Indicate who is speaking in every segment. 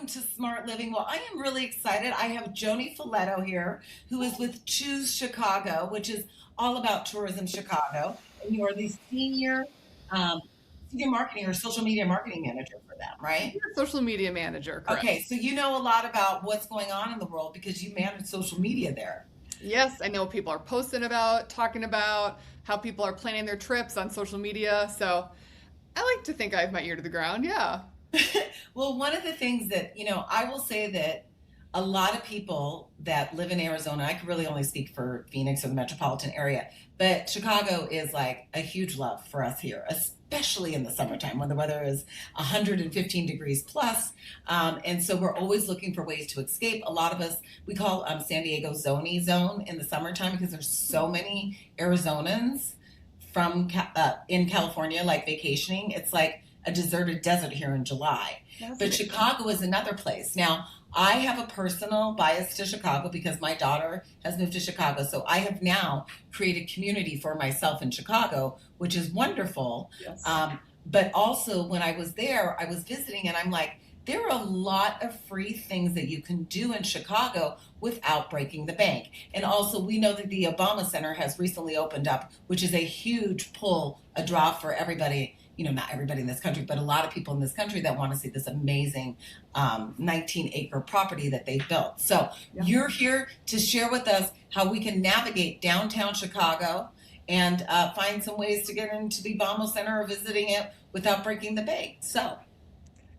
Speaker 1: to Smart Living. Well, I am really excited. I have Joanie Filetto here, who is with Choose Chicago, which is all about tourism Chicago. And you are the um, senior marketing or social media marketing manager for them, right?
Speaker 2: Social media manager, correct?
Speaker 1: Okay, so you know a lot about what's going on in the world because you manage social media there.
Speaker 2: Yes, I know what people are posting about, talking about, how people are planning their trips on social media. So I like to think I have my ear to the ground. Yeah.
Speaker 1: Well, one of the things that, I will say that a lot of people that live in Arizona, I could really only speak for Phoenix or the metropolitan area, but Chicago is like a huge love for us here, especially in the summertime when the weather is 115 degrees plus. And so we're always looking for ways to escape. A lot of us, we call San Diego Zony Zone in the summertime because there's so many Arizonans in California, like vacationing. It's like a deserted desert here in July. But Chicago is another place. Now, I have a personal bias to Chicago because my daughter has moved to Chicago. So I have now created community for myself in Chicago, which is wonderful.
Speaker 2: Yes.
Speaker 1: But also when I was there, I was visiting and I'm like, there are a lot of free things that you can do in Chicago without breaking the bank. And also, we know that the Obama Center has recently opened up, which is a huge pull, a draw for everybody. Not everybody in this country, but a lot of people in this country that want to see this amazing 19-acre property that they've built. So You're here to share with us how we can navigate downtown Chicago and find some ways to get into the Obama Center or visiting it without breaking the bank. So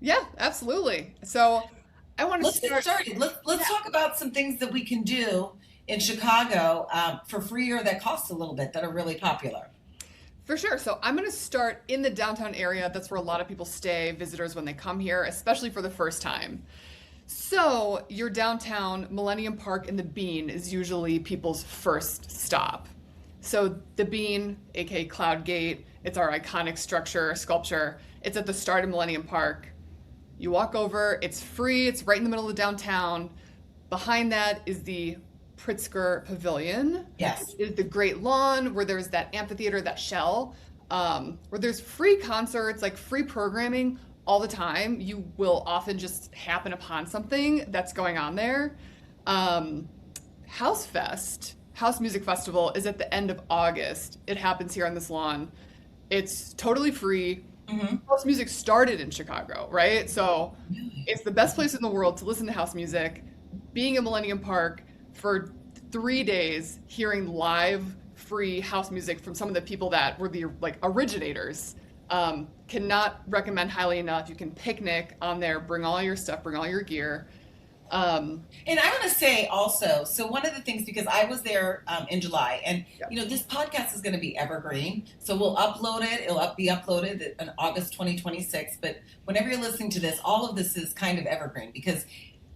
Speaker 2: Yeah, absolutely. So I want to
Speaker 1: let's get started. Let's talk about some things that we can do in Chicago for free or that cost a little bit that are really popular.
Speaker 2: For sure. So I'm going to start in the downtown area. That's where a lot of people stay, visitors when they come here, especially for the first time. So your downtown Millennium Park and the Bean is usually people's first stop. So the Bean, aka Cloud Gate, it's our iconic sculpture. It's at the start of Millennium Park. You walk over, it's free, it's right in the middle of downtown. Behind that is the Pritzker Pavilion.
Speaker 1: Yes.
Speaker 2: Is the Great Lawn where there's that amphitheater, that shell, where there's free concerts, like free programming all the time. You will often just happen upon something that's going on there. House Fest, House Music Festival, is at the end of August. It happens here on this lawn. It's totally free.
Speaker 1: Mm-hmm.
Speaker 2: House music started in Chicago, right? So it's the best place in the world to listen to house music. Being in Millennium Park for 3 days, hearing live free house music from some of the people that were the originators, cannot recommend highly enough. You can picnic on there, bring all your stuff, bring all your gear.
Speaker 1: And I want to say also, so one of the things, because I was there in July, and this podcast is going to be evergreen, so we'll upload it. It'll be uploaded in August 2026. But whenever you're listening to this, all of this is kind of evergreen because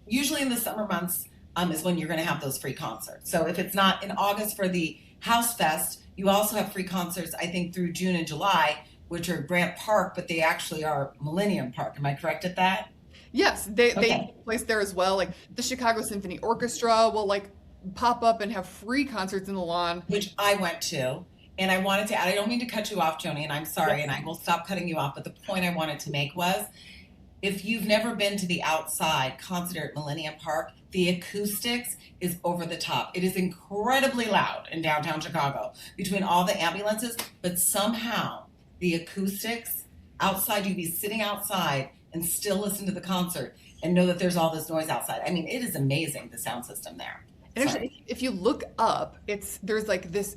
Speaker 1: usually in the summer months is when you're going to have those free concerts. So if it's not in August for the House Fest, you also have free concerts, I think, through June and July, which are Grant Park, but they actually are Millennium Park. Am I correct at that?
Speaker 2: Yes, they take place there as well. Like the Chicago Symphony Orchestra will pop up and have free concerts in the lawn.
Speaker 1: Which I went to. And I wanted to add, I don't mean to cut you off, Joanie, and I'm sorry, and I will stop cutting you off. But the point I wanted to make was, if you've never been to the outside concert at Millennium Park, the acoustics is over the top. It is incredibly loud in downtown Chicago between all the ambulances, but somehow the acoustics outside, you'd be sitting outside and still listen to the concert and know that there's all this noise outside. I mean, it is amazing, the sound system there.
Speaker 2: And actually, if you look up, there's this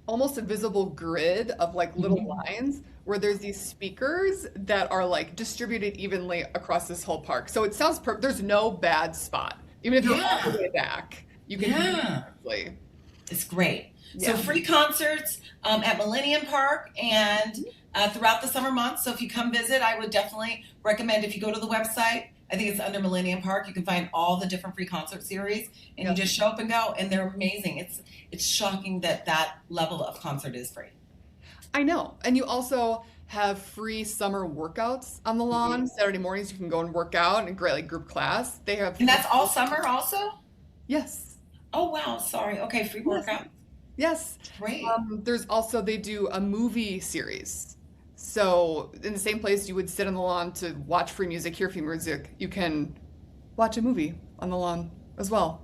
Speaker 2: almost invisible grid of little lines where there's these speakers that are distributed evenly across this whole park. So it sounds there's no bad spot. Even if you're all the way back, you can hear it perfectly.
Speaker 1: It's great.
Speaker 2: Yeah.
Speaker 1: So free concerts at Millennium Park and throughout the summer months. So if you come visit, I would definitely recommend, if you go to the website, I think it's under Millennium Park, you can find all the different free concert series and you just show up and go, and they're amazing. It's shocking that level of concert is free.
Speaker 2: I know. And you also have free summer workouts on the lawn. Saturday mornings you can go and work out in a great group class. They have
Speaker 1: And that's all summer also?
Speaker 2: Yes.
Speaker 1: Oh wow, sorry. Okay, free workout.
Speaker 2: Yes.
Speaker 1: Great.
Speaker 2: There's also, they do a movie series. So in the same place you would sit on the lawn to watch free music, hear free music, you can watch a movie on the lawn as well.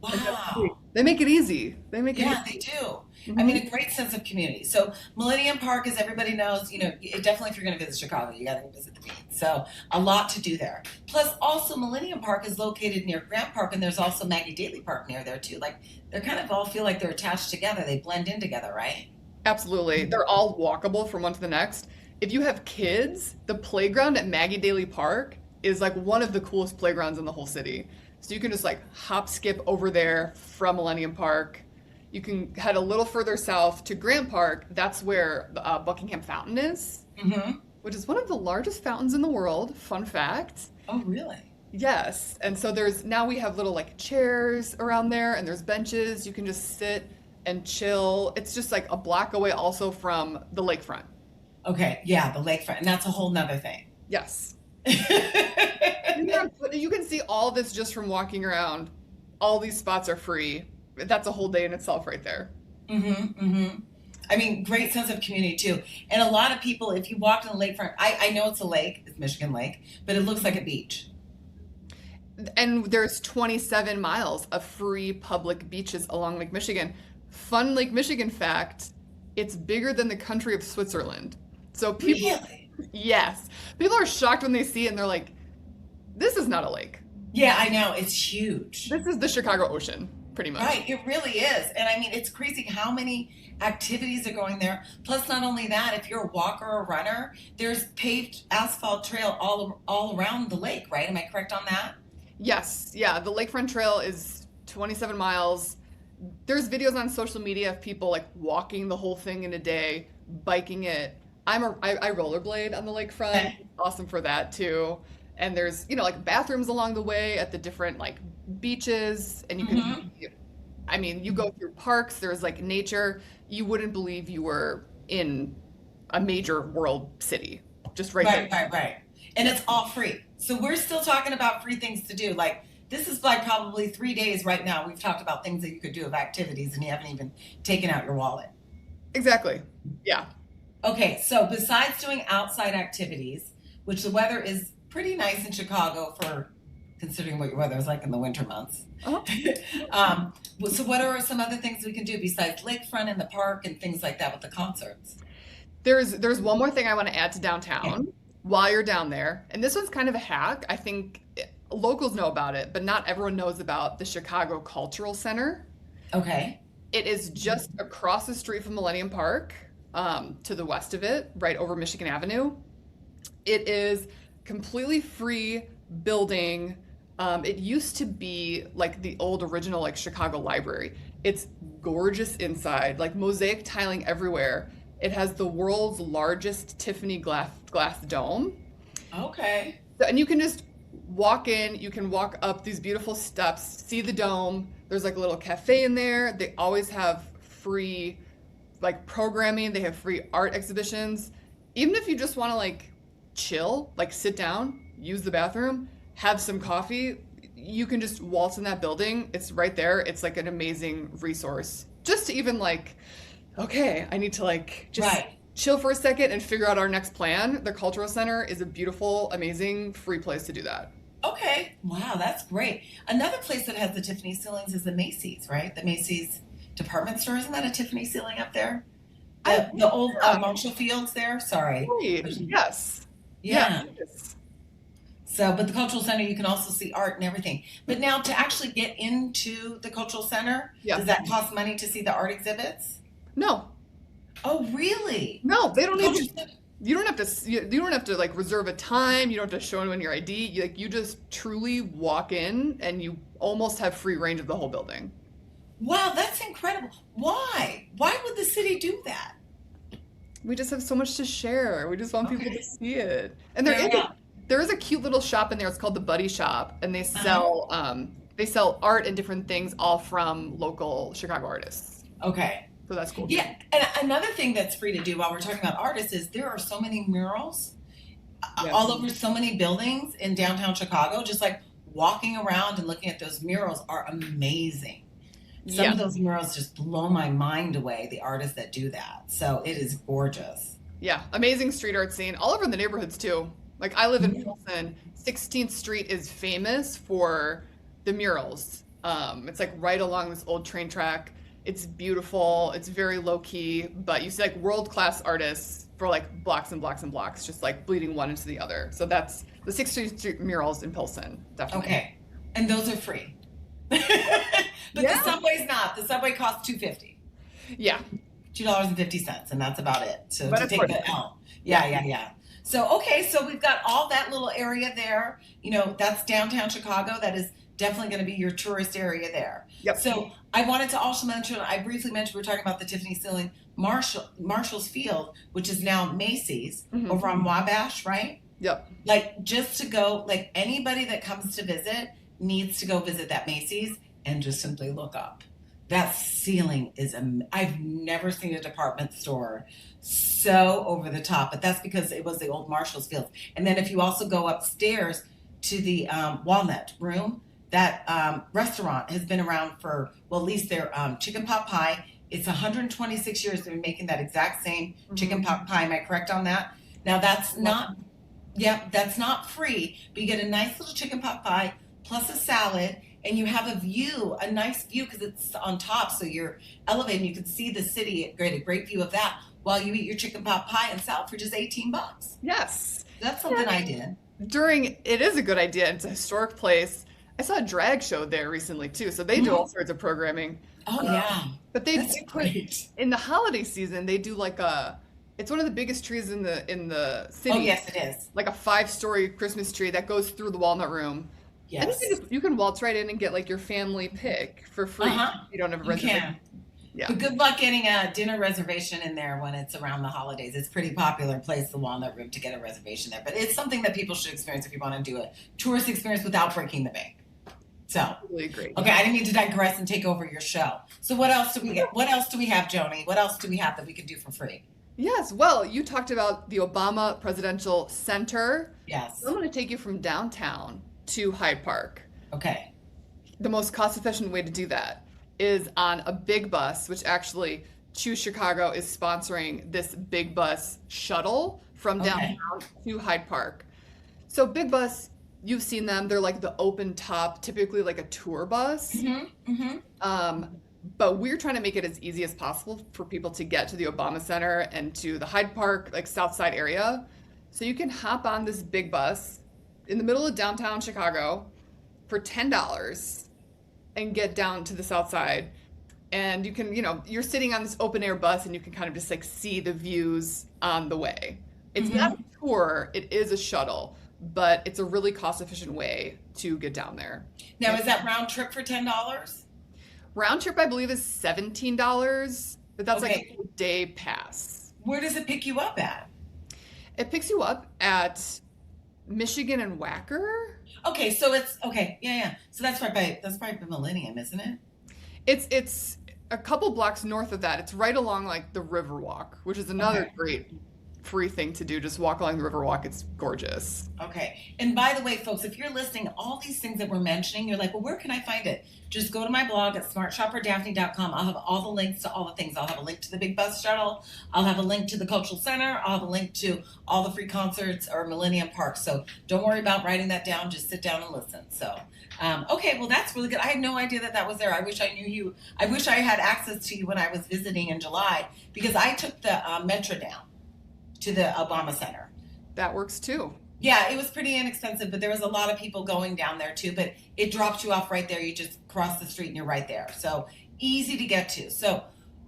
Speaker 2: And that's free.
Speaker 1: Wow.
Speaker 2: They make it easy. They make it
Speaker 1: Yeah, they do.
Speaker 2: easy.
Speaker 1: I
Speaker 2: Hmm.
Speaker 1: mean, a great sense of community. So, Millennium Park, as everybody knows, definitely if you're going to visit Chicago, you got to go visit the beach. So, a lot to do there. Plus, also, Millennium Park is located near Grant Park, and there's also Maggie Daley Park near there, too. Like, they're kind of all feel like they're attached together. They blend in together, right?
Speaker 2: Absolutely. They're all walkable from one to the next. If you have kids, the playground at Maggie Daley Park is like one of the coolest playgrounds in the whole city. So you can just like hop skip over there from Millennium Park. You can head a little further south to Grant Park. That's where the Buckingham Fountain is,
Speaker 1: Mm-hmm.
Speaker 2: which is one of the largest fountains in the world. Fun fact.
Speaker 1: Oh, really?
Speaker 2: Yes. And so now we have little like chairs around there and there's benches. You can just sit and chill. It's just like a block away also from the lakefront.
Speaker 1: Okay, yeah, the lakefront. And that's a whole nother thing.
Speaker 2: Yes. You can see all this just from walking around. All these spots are free. That's a whole day in itself right there.
Speaker 1: Mm-hmm, mm-hmm. I mean, great sense of community too. And a lot of people, if you walk on the lakefront, I know it's a lake, it's Michigan Lake, but it looks like a beach.
Speaker 2: And there's 27 miles of free public beaches along Lake Michigan. Fun Lake Michigan fact, it's bigger than the country of Switzerland. So people,
Speaker 1: Really?
Speaker 2: yes, people are shocked when they see it and they're like, this is not a lake.
Speaker 1: Yeah, I know. It's huge.
Speaker 2: This is the Chicago Ocean, pretty much.
Speaker 1: Right, it really is. And I mean, it's crazy how many activities are going there. Plus, not only that, if you're a walker or runner, there's paved asphalt trail all around the lake, right? Am I correct on that?
Speaker 2: Yes, yeah, the Lakefront Trail is 27 miles. There's videos on social media of people like walking the whole thing in a day, biking it. I rollerblade on the lakefront.
Speaker 1: Okay.
Speaker 2: Awesome for that too. And there's, like bathrooms along the way at the different like beaches and
Speaker 1: Mm-hmm.
Speaker 2: I mean, you go through parks, there's like nature. You wouldn't believe you were in a major world city. Just right
Speaker 1: Right,
Speaker 2: there.
Speaker 1: right, right. And it's all free. So we're still talking about free things to do. Like, this is like probably 3 days right now. We've talked about things that you could do of activities and you haven't even taken out your wallet.
Speaker 2: Exactly. Yeah.
Speaker 1: Okay, so besides doing outside activities, which the weather is pretty nice in Chicago for considering what your weather is like in the winter months.
Speaker 2: Uh-huh.
Speaker 1: So what are some other things we can do besides lakefront and the park and things like that with the concerts?
Speaker 2: There's one more thing I want to add to
Speaker 1: Okay.
Speaker 2: downtown while you're down there. And this one's kind of a hack. I think locals know about it, but not everyone knows about the Chicago Cultural Center.
Speaker 1: Okay.
Speaker 2: It is just across the street from Millennium Park, to the west of it, right over Michigan Avenue. It is completely free building. It used to be like the old original like Chicago Library. It's gorgeous inside, like mosaic tiling everywhere. It has the world's largest Tiffany glass dome.
Speaker 1: Okay.
Speaker 2: And you can just walk in, you can walk up these beautiful steps, see the dome. There's like a little cafe in there. They always have free like programming, they have free art exhibitions. Even if you just want to like chill, like sit down, use the bathroom, have some coffee, you can just waltz in that building. It's right there. It's like an amazing resource. Just to even like, okay, I need to like just
Speaker 1: Right.
Speaker 2: chill for a second and figure out our next plan. The Cultural Center is a beautiful, amazing, free place to do that.
Speaker 1: Okay. Wow, that's great. Another place that has the Tiffany ceilings is the Macy's, right? The Macy's department store. Isn't that a Tiffany ceiling up there? The old
Speaker 2: Yeah.
Speaker 1: Marshall Fields there. Sorry.
Speaker 2: Right. Yes.
Speaker 1: Yeah.
Speaker 2: Yes.
Speaker 1: So, but the cultural center, you can also see art and everything. But now to actually get into the cultural center,
Speaker 2: Yeah.
Speaker 1: does that cost money to see the art exhibits?
Speaker 2: No.
Speaker 1: Oh, really?
Speaker 2: No, they don't
Speaker 1: Cultural
Speaker 2: even.
Speaker 1: center.
Speaker 2: You don't have to. You don't have to like reserve a time. You don't have to show anyone your ID. You just truly walk in, and you almost have free range of the whole building.
Speaker 1: Wow, that's incredible. Why? Why would the city do that?
Speaker 2: We just have so much to share. We just want people
Speaker 1: Okay.
Speaker 2: to see it. And
Speaker 1: Fair enough.
Speaker 2: there is a cute little shop in there. It's called the Buddy Shop, and they sell art and different things, all from local Chicago artists.
Speaker 1: Okay.
Speaker 2: So that's cool too.
Speaker 1: Yeah, and another thing that's free to do while we're talking about artists is there are so many murals
Speaker 2: Yeah.
Speaker 1: all over so many buildings in downtown Chicago. Just like walking around and looking at those murals are amazing. Some
Speaker 2: Yeah.
Speaker 1: of those murals just blow my mind away, the artists that do that. So it is gorgeous.
Speaker 2: Yeah. Amazing street art scene all over in the neighborhoods too. Like I live in
Speaker 1: Mhm.
Speaker 2: Pilsen. 16th Street is famous for the murals. It's like right along this old train track. It's beautiful. It's very low key, but you see like world-class artists for like blocks and blocks and blocks, just like bleeding one into the other. So that's the 16th Street murals in Pilsen, definitely.
Speaker 1: Okay. And those are free. But the
Speaker 2: Yeah.
Speaker 1: subway's not. The subway costs 2.50.
Speaker 2: Yeah,
Speaker 1: $2.50, and that's about it. So
Speaker 2: but
Speaker 1: to
Speaker 2: it's
Speaker 1: take
Speaker 2: worth it.
Speaker 1: the L.
Speaker 2: Yeah.
Speaker 1: Yeah, yeah, yeah. So okay, so we've got all that little area there. That's downtown Chicago. That is definitely going to be your tourist area there.
Speaker 2: Yep.
Speaker 1: So I wanted to also mention, I briefly mentioned we were talking about the Tiffany ceiling, Marshall's Field, which is now Macy's
Speaker 2: Hmm.
Speaker 1: over on Wabash, right?
Speaker 2: Yep.
Speaker 1: Like just to go, like anybody that comes to visit needs to go visit that Macy's and just simply look up. That ceiling is, I've never seen a department store so over the top, but that's because it was the old Marshall's Field. And then if you also go upstairs to the Walnut Room, that restaurant has been around for, well, at least their chicken pot pie. It's 126 years they've been making that exact same chicken pot pie. Am I correct on that? Now that's not, yep, that's not free, but you get a nice little chicken pot pie plus a salad, and you have a view, a nice view because it's on top, so you're elevated and you can see the city. A great view of that while you eat your chicken pot pie and salad for just $18.
Speaker 2: Yes.
Speaker 1: That's something I did.
Speaker 2: It is a good idea. It's a historic place. I saw a drag show there recently too, so they do all sorts of programming.
Speaker 1: Oh yeah,
Speaker 2: But they
Speaker 1: that's
Speaker 2: do put
Speaker 1: great.
Speaker 2: in the holiday season, they do like it's one of the biggest trees in the
Speaker 1: Oh
Speaker 2: city,
Speaker 1: yes, it is.
Speaker 2: like a 5-story Christmas tree that goes through the Walnut Room. And
Speaker 1: Yes.
Speaker 2: you can waltz right in and get like your family pick for free.
Speaker 1: Uh-huh.
Speaker 2: You don't have a
Speaker 1: You
Speaker 2: reservation.
Speaker 1: can.
Speaker 2: Yeah.
Speaker 1: But good luck getting a dinner reservation in there when it's around the holidays. It's a pretty popular place, the Walnut Room, to get a reservation there. But it's something that people should experience if you want to do a tourist experience without breaking the bank. So,
Speaker 2: Really great.
Speaker 1: okay, I didn't mean to digress and take over your show. So what else do we get? What else do we have, Joanie? What else do we have that we could do for free?
Speaker 2: Yes, well, you talked about the Obama Presidential Center.
Speaker 1: Yes.
Speaker 2: So I'm going to take you from downtown to Hyde Park.
Speaker 1: Okay.
Speaker 2: The most cost-efficient way to do that is on a big bus, which actually Choose Chicago is sponsoring this big bus shuttle from
Speaker 1: Okay.
Speaker 2: downtown to Hyde Park. So big bus, you've seen them. They're like the open top, typically like a tour bus.
Speaker 1: Mm-hmm. Mm-hmm.
Speaker 2: But we're trying to make it as easy as possible for people to get to the Obama Center and to the Hyde Park, like South Side area. So you can hop on this big bus in the middle of downtown Chicago for $10 and get down to the South Side. And you can, you're sitting on this open air bus and you can kind of just like see the views on the way. It's
Speaker 1: Mm-hmm.
Speaker 2: not a tour, it is a shuttle, but it's a really cost efficient way to get down there.
Speaker 1: Now, is that round trip for $10?
Speaker 2: Round trip, I believe, is $17, but that's like
Speaker 1: Okay.
Speaker 2: a day pass.
Speaker 1: Where does it pick you up at?
Speaker 2: It picks you up at Michigan and Wacker.
Speaker 1: Okay, so it's okay. Yeah, yeah. So that's right by the Millennium, isn't it?
Speaker 2: It's a couple blocks north of that. It's right along like the Riverwalk, which is another
Speaker 1: Okay.
Speaker 2: great free thing to do. Just walk along the Riverwalk. It's gorgeous.
Speaker 1: Okay. And by the way, folks, if you're listening, all these things that we're mentioning, you're like, well, where can I find it? Just go to my blog at smartshopperdaphne.com. I'll have all the links to all the things. I'll have a link to the big bus shuttle. I'll have a link to the cultural center. I'll have a link to all the free concerts or Millennium Park. So don't worry about writing that down. Just sit down and listen. So, okay, well, that's really good. I had no idea that was there. I wish I knew you. I wish I had access to you when I was visiting in July, because I took the Metro down to the Obama Center.
Speaker 2: That works too.
Speaker 1: Yeah, it was pretty inexpensive, but there was a lot of people going down there too. But it dropped you off right there. You just cross the street and you're right there. So easy to get to. So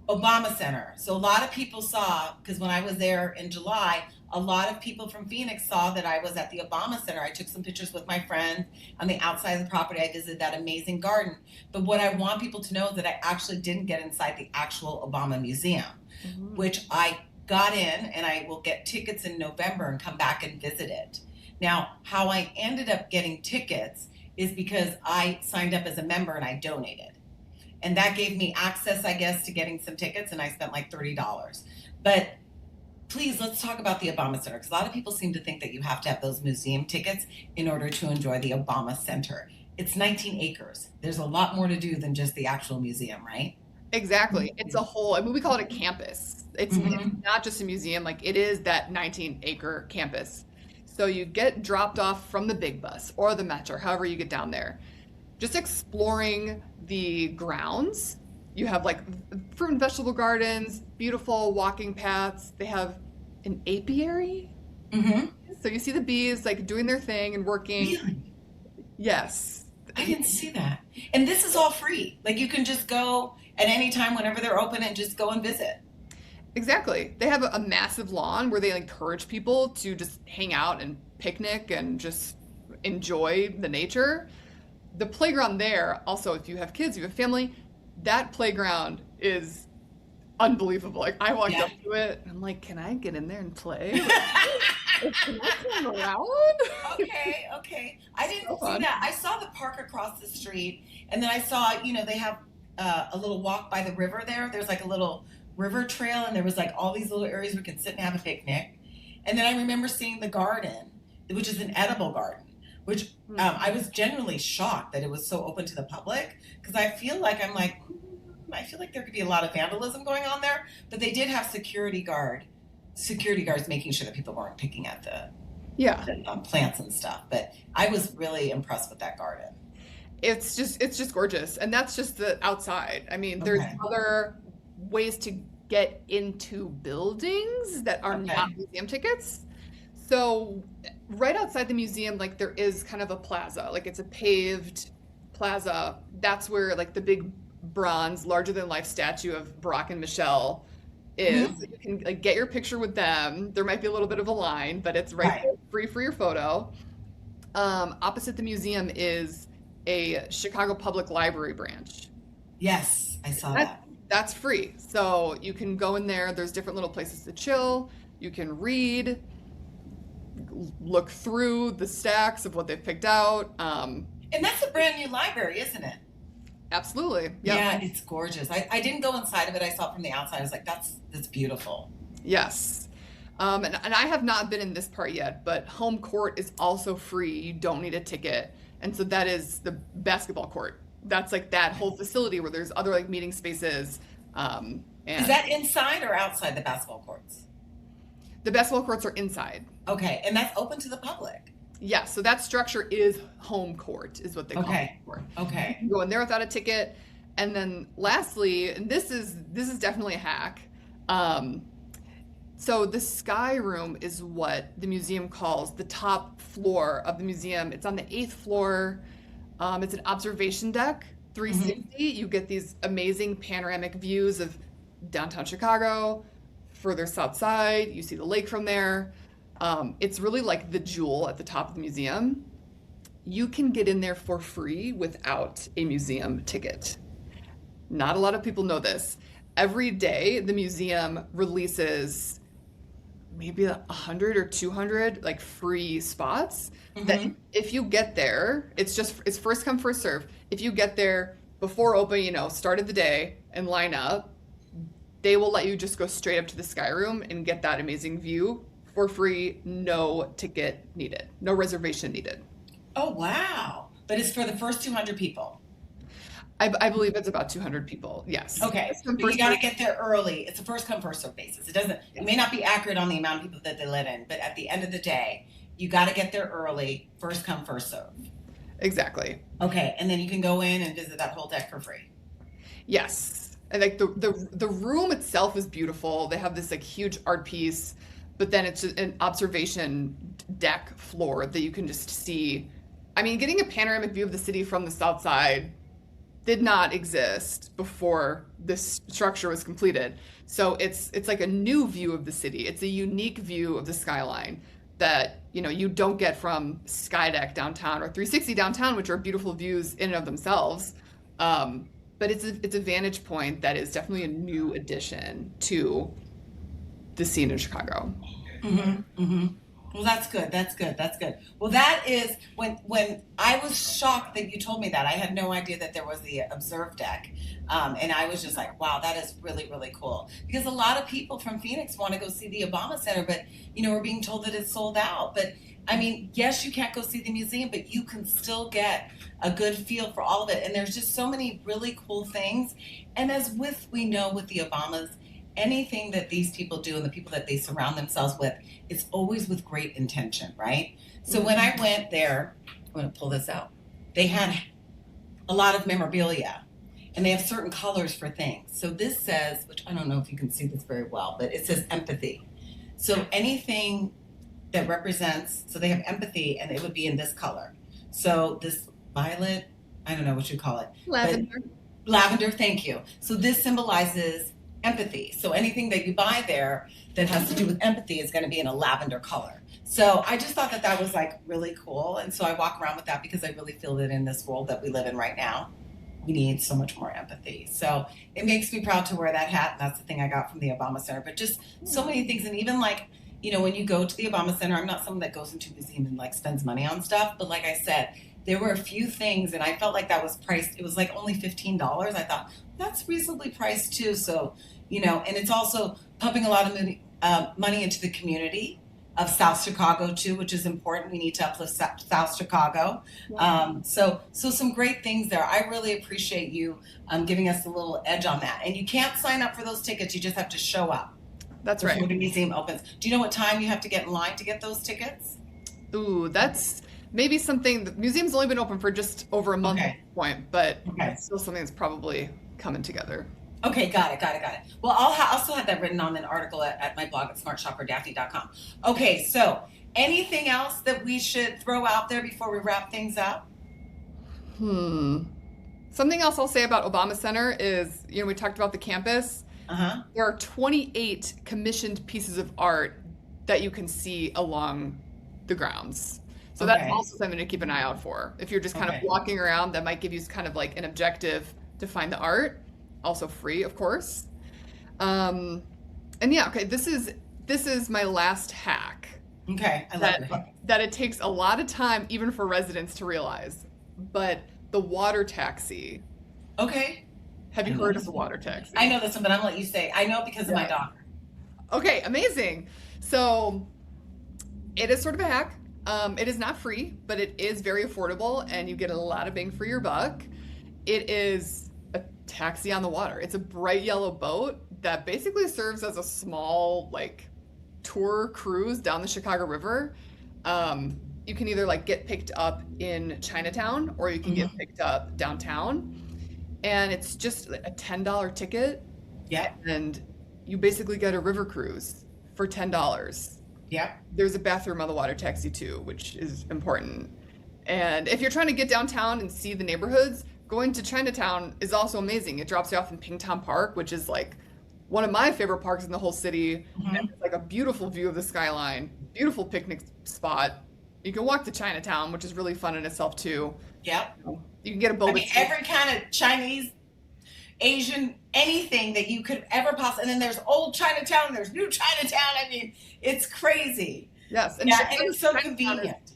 Speaker 1: Obama Center. So a lot of people saw, because when I was there in July, a lot of people from Phoenix saw that I was at the Obama Center. I took some pictures with my friend on the outside of the property. I visited that amazing garden. But what I want people to know is that I actually didn't get inside the actual Obama Museum, which I got in, and I will get tickets in November and come back and visit it. Now, how I ended up getting tickets is because I signed up as a member and I donated. And that gave me access, I guess, to getting some tickets, and I spent like $30. But please, let's talk about the Obama Center, because a lot of people seem to think that you have to have those museum tickets in order to enjoy the Obama Center. It's 19 acres. There's a lot more to do than just the actual museum, right?
Speaker 2: Exactly. It's a whole, I mean, we call it a campus. It's
Speaker 1: Mhm.
Speaker 2: not just a museum, like it is that 19-acre campus. So you get dropped off from the big bus or the metro, however you get down there. Just exploring the grounds. You have like fruit and vegetable gardens, beautiful walking paths. They have an apiary.
Speaker 1: Mm-hmm.
Speaker 2: So you see the bees like doing their thing and working.
Speaker 1: Really?
Speaker 2: Yes.
Speaker 1: I didn't see that. And this is all free. Like you can just go at any time whenever they're open and just go and visit.
Speaker 2: Exactly. They have a massive lawn where they encourage people to just hang out and picnic and just enjoy the nature. The playground there, also, if you have kids, you have family, that playground is unbelievable. Like I walked
Speaker 1: Yeah.
Speaker 2: up to it and I'm like, can I get in there and play? Like, can I come around?
Speaker 1: Okay. I didn't
Speaker 2: So
Speaker 1: see
Speaker 2: fun.
Speaker 1: that. I saw the park across the street, and then I saw, they have a little walk by the river there. There's like a little river trail, and there was like all these little areas where we could sit and have a picnic. And then I remember seeing the garden, which is an edible garden, which I was genuinely shocked that it was so open to the public because I feel like I feel like there could be a lot of vandalism going on there, but they did have security guards making sure that people weren't picking at
Speaker 2: Yeah.
Speaker 1: the plants and stuff. But I was really impressed with that garden.
Speaker 2: It's just gorgeous. And that's just the outside. I mean, there's
Speaker 1: Okay.
Speaker 2: other ways to get into buildings that are
Speaker 1: Okay.
Speaker 2: not museum tickets. So right outside the museum, like there is kind of a plaza, like it's a paved plaza. That's where like the big bronze, larger than life statue of Barack and Michelle is.
Speaker 1: Mhm.
Speaker 2: You can like get your picture with them. There might be a little bit of a line, but it's right
Speaker 1: Right.
Speaker 2: there, free for your photo. Opposite the museum is a Chicago Public Library branch.
Speaker 1: Yes, I saw
Speaker 2: That,
Speaker 1: that.
Speaker 2: that's free. So you can go in there. There's different little places to chill. You can read, look through the stacks of what they've picked out.
Speaker 1: And that's a brand new library, isn't it?
Speaker 2: Absolutely.
Speaker 1: Yeah, it's gorgeous. I didn't go inside of it. I saw it from the outside. I was like, that's beautiful.
Speaker 2: Yes. And I have not been in this part yet, but home court is also free. You don't need a ticket. And so that is the basketball court. That's like that whole facility where there's other like meeting spaces. And
Speaker 1: Is that inside or outside the basketball courts?
Speaker 2: the basketball courts are inside.
Speaker 1: Okay, and that's open to the public.
Speaker 2: Yes, so that structure is home court, is what they call
Speaker 1: Okay.
Speaker 2: home court.
Speaker 1: Okay.
Speaker 2: You go in there without a ticket, and then lastly, and this is definitely a hack. So the sky room is what the museum calls the top floor of the museum. It's on the 8th floor. It's an observation deck, 360. You get these amazing panoramic views of downtown Chicago, further south side. You see the lake from there. It's really like the jewel at the top of the museum. You can get in there for free without a museum ticket. Not a lot of people know this. Every day, the museum releases maybe 100 or 200 like free spots that if you get there, it's first come, first serve. If you get there before open, start of the day and line up, they will let you just go straight up to the sky room and get that amazing view for free, no ticket needed, no reservation needed.
Speaker 1: Oh, wow. But it's for the first 200 people.
Speaker 2: I believe it's about 200 people. Yes.
Speaker 1: Okay.
Speaker 2: First come,
Speaker 1: But you
Speaker 2: first
Speaker 1: got to
Speaker 2: served.
Speaker 1: get there early. It's a first come, first serve basis. It may not be accurate on the amount of people that they let in, but at the end of the day, you got to get there early, first come, first serve.
Speaker 2: Exactly.
Speaker 1: Okay. And then you can go in and visit that whole deck for free.
Speaker 2: Yes. And like the room itself is beautiful. They have this like huge art piece, but then it's just an observation deck floor that you can just see. I mean, getting a panoramic view of the city from the south side did not exist before this structure was completed. So it's like a new view of the city. It's a unique view of the skyline that you don't get from Skydeck downtown or 360 downtown, which are beautiful views in and of themselves. But it's a vantage point that is definitely a new addition to the scene in Chicago.
Speaker 1: Well, that's good. That's good. That's good. Well, that is when I was shocked that you told me that. I had no idea that there was the observe deck. And I was just like, wow, that is really, really cool. Because a lot of people from Phoenix want to go see the Obama Center, but, we're being told that it's sold out. But, I mean, yes, you can't go see the museum, but you can still get a good feel for all of it. And there's just so many really cool things. And as we know with the Obamas, anything that these people do and the people that they surround themselves with, it's always with great intention, right? So when I went there, I'm going to pull this out. They had a lot of memorabilia and they have certain colors for things. So this says, which I don't know if you can see this very well, but it says empathy. So anything that represents, so they have empathy and it would be in this color. So this violet, I don't know what you call it.
Speaker 2: Lavender.
Speaker 1: Lavender, thank you. So this symbolizes empathy. So anything that you buy there that has to do with empathy is going to be in a lavender color. So I just thought that that was like really cool. And so I walk around with that because I really feel that in this world that we live in right now, we need so much more empathy. So it makes me proud to wear that hat. And that's the thing I got from the Obama Center, but just so many things. And even like, you know, when you go to the Obama Center, I'm not someone that goes into a museum and like spends money on stuff. But like I said, there were a few things and I felt like that was priced. It was like only $15. I thought that's reasonably priced too. So, you know, and it's also pumping a lot of money into the community of South Chicago too, which is important. We need to uplift South Chicago. So some great things there. I really appreciate you giving us a little edge on that. And you can't sign up for those tickets. You just have to show up.
Speaker 2: That's right.
Speaker 1: Before the museum opens. Do you know what time you have to get in line to get those tickets?
Speaker 2: Ooh, that's maybe something. The museum's only been open for just over a month at this point, but it's still something that's probably coming together.
Speaker 1: Okay, got it. Well, I'll also have that written on an article at my blog at smartshopperdaphne.com. Okay, so anything else that we should throw out there before we wrap things up?
Speaker 2: Something else I'll say about Obama Center is, you know, we talked about the campus. There are 28 commissioned pieces of art that you can see along the grounds. So that's also something to keep an eye out for. If you're just kind of walking around, that might give you kind of like an objective to find the art. Also free, of course. And yeah, okay, this is my last hack.
Speaker 1: Okay, I love it.
Speaker 2: That it takes a lot of time, even for residents, to realize. But the water taxi.
Speaker 1: Okay.
Speaker 2: Have you heard of the water taxi?
Speaker 1: I know this one, but I'm gonna let you say. I know because of my daughter.
Speaker 2: Okay, amazing. So it is sort of a hack. It is not free, but it is very affordable, and you get a lot of bang for your buck. It is a taxi on the water. It's a bright yellow boat that basically serves as a small like tour cruise down the Chicago River. You can either like get picked up in Chinatown or you can get picked up downtown. And it's just a $10 ticket.
Speaker 1: Yeah.
Speaker 2: And you basically get a river cruise for $10.
Speaker 1: Yeah.
Speaker 2: There's a bathroom on the water taxi too, which is important. And if you're trying to get downtown and see the neighborhoods, going to Chinatown is also amazing. It drops you off in Pingtown Park, which is like one of my favorite parks in the whole city. And it's like a beautiful view of the skyline, beautiful picnic spot. You can walk to Chinatown, which is really fun in itself too.
Speaker 1: Yep.
Speaker 2: You can get a boba.
Speaker 1: I mean, every kind of Chinese, Asian, anything that you could ever possibly. And then there's old Chinatown, there's new Chinatown. I mean, it's crazy.
Speaker 2: Yes, and
Speaker 1: yeah, and it's so convenient.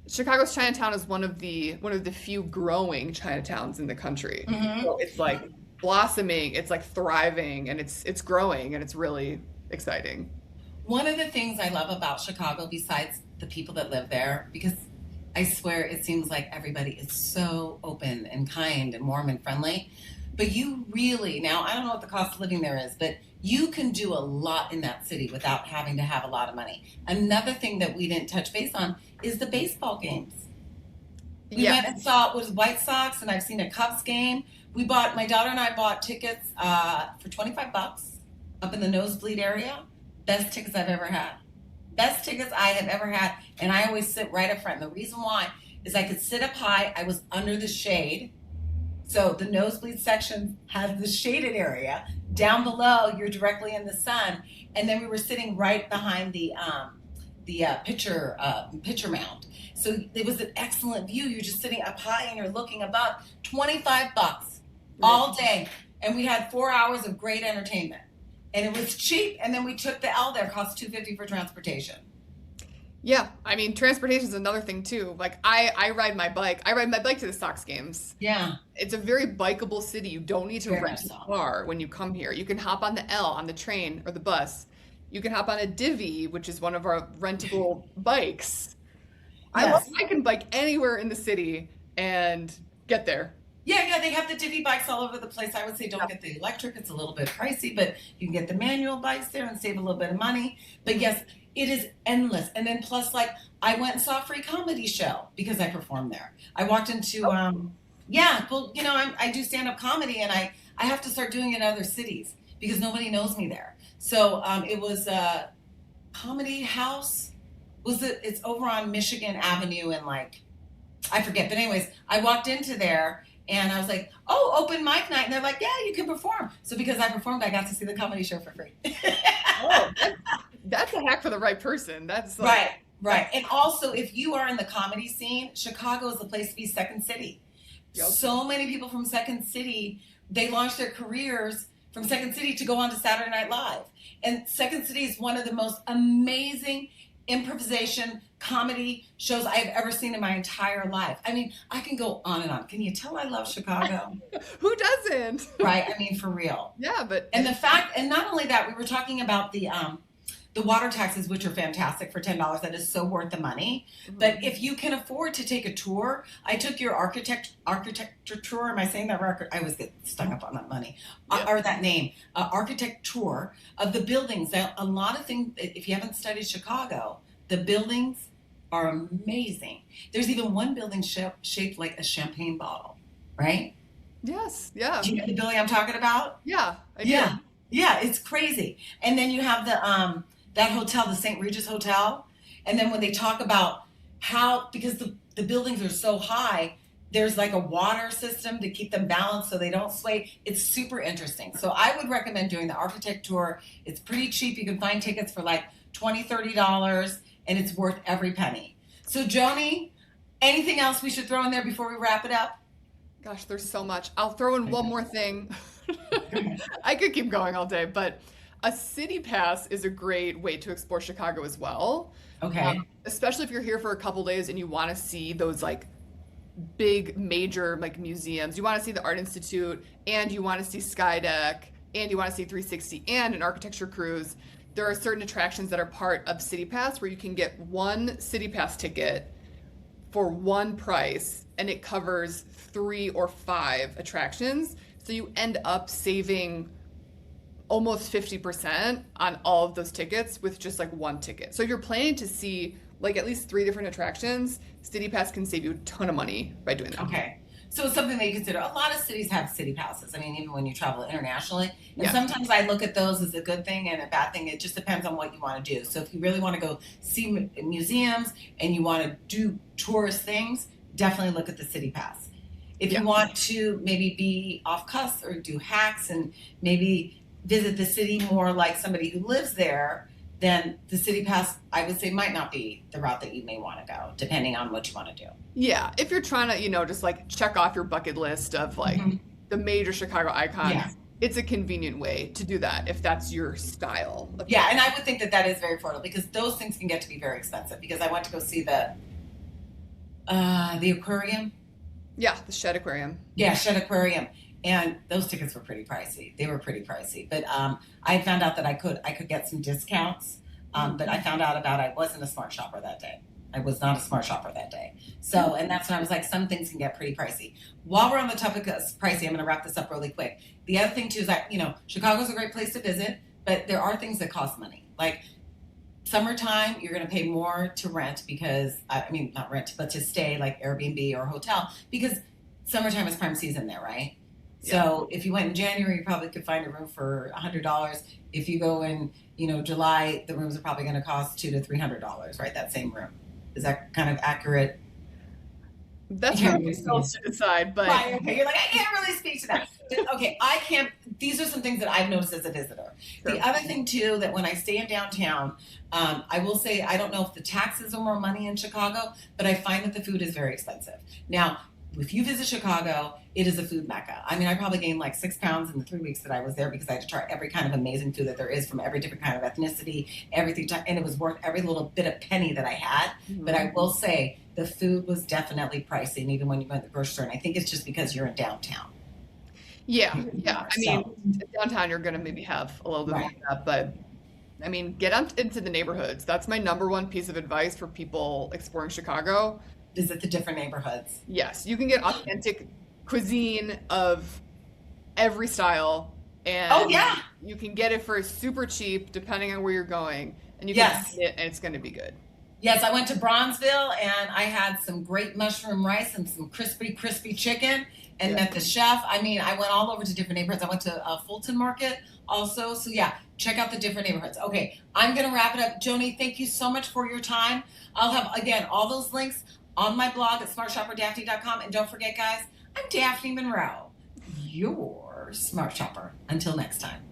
Speaker 2: Chicago's Chinatown is one of the few growing Chinatowns in the country. So it's like blossoming, it's like thriving, and it's growing, and it's really exciting.
Speaker 1: One of the things I love about Chicago, besides the people that live there, because I swear it seems like everybody is so open and kind and warm and friendly, but you really, now I don't know what the cost of living there is, but you can do a lot in that city without having to have a lot of money. Another thing that we didn't touch base on is the baseball games. We went and saw it was White Sox, and I've seen a Cubs game. My daughter and I bought tickets for $25 up in the nosebleed area. Best tickets I've ever had. Best tickets I have ever had. And I always sit right up front. And the reason why is I could sit up high. I was under the shade. So the nosebleed section has the shaded area. Down below, you're directly in the sun. And then we were sitting right behind the pitcher mound. So it was an excellent view. You're just sitting up high and you're looking above. $25 all day. And we had 4 hours of great entertainment. And it was cheap, and then we took the L there. Cost $2.50 for transportation.
Speaker 2: Yeah, I mean, transportation is another thing too. Like I ride my bike. I ride my bike to the Sox games.
Speaker 1: Yeah,
Speaker 2: it's a very bikeable city. You don't need to rent a car when you come here. You can hop on the L, on the train or the bus. You can hop on a Divvy, which is one of our rentable bikes. I can bike anywhere in the city and get there.
Speaker 1: Yeah, they have the divvy bikes all over the place. I would say don't get the electric; it's a little bit pricey, but you can get the manual bikes there and save a little bit of money. But yes, it is endless. And then plus, like I went and saw a free comedy show because I performed there. I walked into, yeah, well, I do stand up comedy, and I have to start doing it in other cities because nobody knows me there. So it was Comedy House. It's over on Michigan Avenue and like I forget, but anyways, I walked into there and I was like, "Oh, open mic night," and they're like, "Yeah, you can perform." So because I performed, I got to see the comedy show for free.
Speaker 2: Oh, that's a hack for the right person. That's like,
Speaker 1: Right, right. And also, if you are in the comedy scene, Chicago is the place to be. Second City.
Speaker 2: yep.
Speaker 1: So many people from Second City, they launched their careers from Second City to go on to Saturday Night Live. And Second City is one of the most amazing improvisation comedy shows I've ever seen in my entire life. I mean, I can go on and on. Can you tell I love Chicago?
Speaker 2: Who doesn't?
Speaker 1: Right? I mean, for real.
Speaker 2: Yeah, but
Speaker 1: And the fact, and not only that, we were talking about the water taxes, which are fantastic for $10. That is so worth the money. But if you can afford to take a tour, I took your architecture tour. Am I saying that right? I always get stung up on that money or that name. Architect tour of the buildings. Now, a lot of things. If you haven't studied Chicago, the buildings are amazing. There's even one building shaped like a champagne bottle, right?
Speaker 2: yes, yeah,
Speaker 1: Do you know the building I'm talking about?
Speaker 2: yeah, I do.
Speaker 1: Yeah. Yeah, it's crazy. And then you have the that hotel, the St. Regis Hotel. And then when they talk about how, because the buildings are so high, there's like a water system to keep them balanced so they don't sway. It's super interesting. So I would recommend doing the architect tour. It's pretty cheap. You can find tickets for like $20, $30, and it's worth every penny. So Joanie, anything else we should throw in there before we wrap it up?
Speaker 2: Gosh, there's so much. I'll throw in one more thing. I could keep going all day, but a city pass is a great way to explore Chicago as well.
Speaker 1: Okay.
Speaker 2: Especially if you're here for a couple days and you want to see those like big major like museums. You want to see the Art Institute and you want to see Skydeck and you want to see 360 and an architecture cruise. There are certain attractions that are part of City Pass where you can get one City Pass ticket for one price and it covers 3 or 5 attractions. So you end up saving almost 50% on all of those tickets with just like one ticket. So if you're planning to see like at least 3 different attractions, City Pass can save you a ton of money by doing that.
Speaker 1: Okay. So it's something that you consider. A lot of cities have city passes. I mean, even when you travel internationally. And sometimes I look at those as a good thing and a bad thing. It just depends on what you want to do. So if you really want to go see museums and you want to do tourist things, definitely look at the city pass. If you want to maybe be off cuss or do hacks and maybe visit the city more like somebody who lives there, then the city pass, I would say, might not be the route that you may want to go, depending on what you want to do.
Speaker 2: Yeah, if you're trying to, just like check off your bucket list of like the major Chicago icons, it's a convenient way to do that if that's your style.
Speaker 1: Yeah, and I would think that that is very affordable because those things can get to be very expensive. Because I went to go see the aquarium.
Speaker 2: Yeah, the Shed Aquarium.
Speaker 1: Yeah, Shed Aquarium. And those tickets were pretty pricey. They were pretty pricey. But I found out that I could get some discounts. But I found out about I wasn't a smart shopper that day. I was not a smart shopper that day. So, and that's when I was like, some things can get pretty pricey. While we're on the topic of pricey, I'm going to wrap this up really quick. The other thing too is that, Chicago's a great place to visit, but there are things that cost money. Like summertime, you're going to pay more to rent because, not rent, but to stay like Airbnb or a hotel because summertime is prime season there, right? So if you went in January, you probably could find a room for $100. If you go in, July, the rooms are probably going to cost $200 to $300, right? That same room. Is that kind of accurate?
Speaker 2: That's for yourselves to decide, but
Speaker 1: right, okay. You're like, I can't really speak to that. Okay, I can't. These are some things that I've noticed as a visitor. Sure. The other thing too, that when I stay in downtown, I will say I don't know if the taxes are more money in Chicago, but I find that the food is very expensive. Now, if you visit Chicago, it is a food mecca. I mean, I probably gained like 6 pounds in the 3 weeks that I was there because I had to try every kind of amazing food that there is from every different kind of ethnicity, everything, and it was worth every little bit of penny that I had. Mm-hmm. But I will say the food was definitely pricey, and even when you went to the grocery store, and I think it's just because you're in downtown.
Speaker 2: Yeah. I mean, downtown you're going to maybe have a little bit more of that, but I mean, get into the neighborhoods. That's my number one piece of advice for people exploring Chicago.
Speaker 1: Visit the different neighborhoods.
Speaker 2: Yes, you can get authentic cuisine of every style,
Speaker 1: Oh
Speaker 2: and
Speaker 1: yeah.
Speaker 2: you can get it for super cheap depending on where you're going, and you can
Speaker 1: Yes.
Speaker 2: eat it and it's going to be good.
Speaker 1: Yes, I went to Bronzeville and I had some great mushroom rice and some crispy chicken and
Speaker 2: Yeah.
Speaker 1: met the chef. I mean, I went all over to different neighborhoods. I went to Fulton Market also. So, yeah, check out the different neighborhoods. Okay, I'm going to wrap it up. Joni, thank you so much for your time. I'll have, again, all those links on my blog at smartshopperdaphne.com. And don't forget, guys, I'm Daphne Monroe, your smart shopper. Until next time.